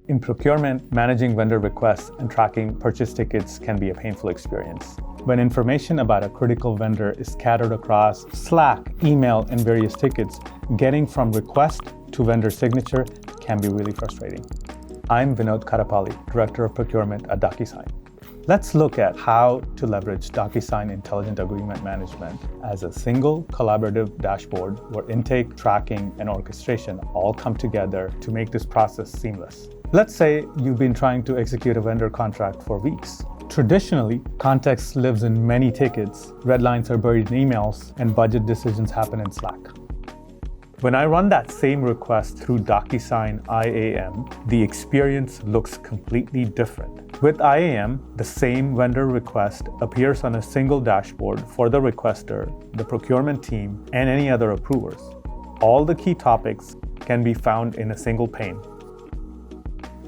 In procurement, managing vendor requests and tracking purchase tickets can be a painful experience. When information about a critical vendor is scattered across Slack, email, and various tickets, getting from request to vendor signature can be really frustrating. I'm Vinod Katepally, Director of Procurement at Docusign. Let's look at how to leverage Docusign Intelligent Agreement Management as a single collaborative dashboard where intake, tracking, and orchestration all come together to make this process seamless. Let's say you've been trying to execute a vendor contract for weeks. Traditionally, context lives in many tickets, red lines are buried in emails, and budget decisions happen in Slack. When I run that same request through Docusign IAM, the experience looks completely different. With IAM, the same vendor request appears on a single dashboard for the requester, the procurement team, and any other approvers. All the key topics can be found in a single pane.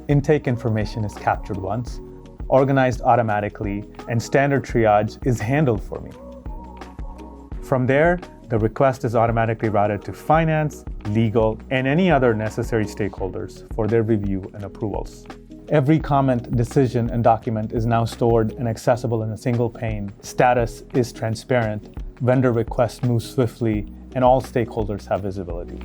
Intake information is captured once, organized automatically, and standard triage is handled for me. From there, the request is automatically routed to finance, legal, and any other necessary stakeholders for their review and approvals. Every comment, decision, and document is now stored and accessible in a single pane. Status is transparent, vendor requests move swiftly, and all stakeholders have visibility.